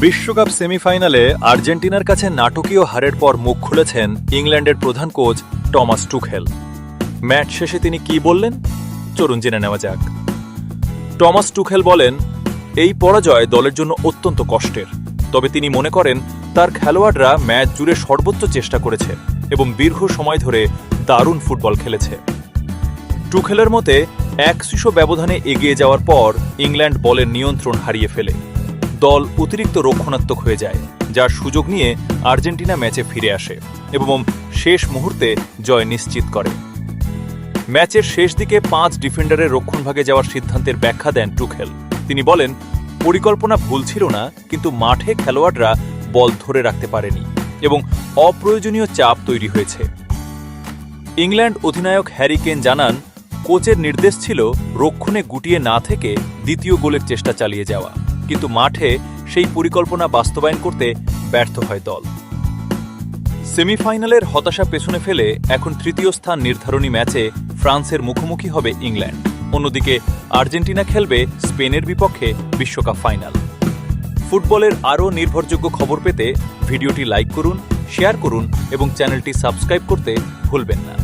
বিশ্বকাপ সেমিফাইনালে আর্জেন্টিনার কাছে নাটকীয় হারের পর মুখ খুলেছেন ইংল্যান্ডের প্রধান কোচ টমাস টুখেল। ম্যাচ শেষে তিনি কি বললেন, চলুন জেনে নেওয়া যাক। টমাস টুখেল বলেন, এই পরাজয় দলের জন্য অত্যন্ত কষ্টের, তবে তিনি মনে করেন তার খেলোয়াড়রা ম্যাচ জুড়ে সর্বোচ্চ চেষ্টা করেছে এবং দীর্ঘ সময় ধরে দারুণ ফুটবল খেলেছে। টুখেলের মতে 1-0 ব্যবধানে এগিয়ে যাওয়ার পর ইংল্যান্ড বলের নিয়ন্ত্রণ হারিয়ে ফেলে। দল অতিরিক্ত রক্ষণাত্মক হয়ে যায়, যার সুযোগ নিয়ে আর্জেন্টিনা ম্যাচে ফিরে আসে এবং শেষ মুহূর্তে জয় নিশ্চিত করে। ম্যাচের শেষ দিকে 5 ডিফেন্ডারের রক্ষণভাগে যাওয়ার সিদ্ধান্তের ব্যাখ্যা দেন টুখেল। তিনি বলেন, পরিকল্পনা ভুল ছিল না, কিন্তু মাঠে খেলোয়াড়রা বল ধরে রাখতে পারেনি এবং অপ্রয়োজনীয় চাপ তৈরি হয়েছে। ইংল্যান্ড অধিনায়ক হ্যারি কেন জানান, কোচের নির্দেশ ছিল রক্ষণে গুটিয়ে না থেকে দ্বিতীয় গোলের চেষ্টা চালিয়ে যাওয়া, কিন্তু মাঠে সেই পরিকল্পনা বাস্তবায়ন করতে ব্যর্থ হয় দল। সেমিফাইনালের হতাশা পেছনে ফেলে এখন তৃতীয় স্থান নির্ধারণী ম্যাচে ফ্রান্সের মুখোমুখি হবে ইংল্যান্ড। অন্যদিকে আর্জেন্টিনা খেলবে স্পেনের বিপক্ষে বিশ্বকাপ ফাইনাল। ফুটবলের আরও নির্ভরযোগ্য খবর পেতে ভিডিওটি লাইক করুন, শেয়ার করুন এবং চ্যানেলটি সাবস্ক্রাইব করতে ভুলবেন না।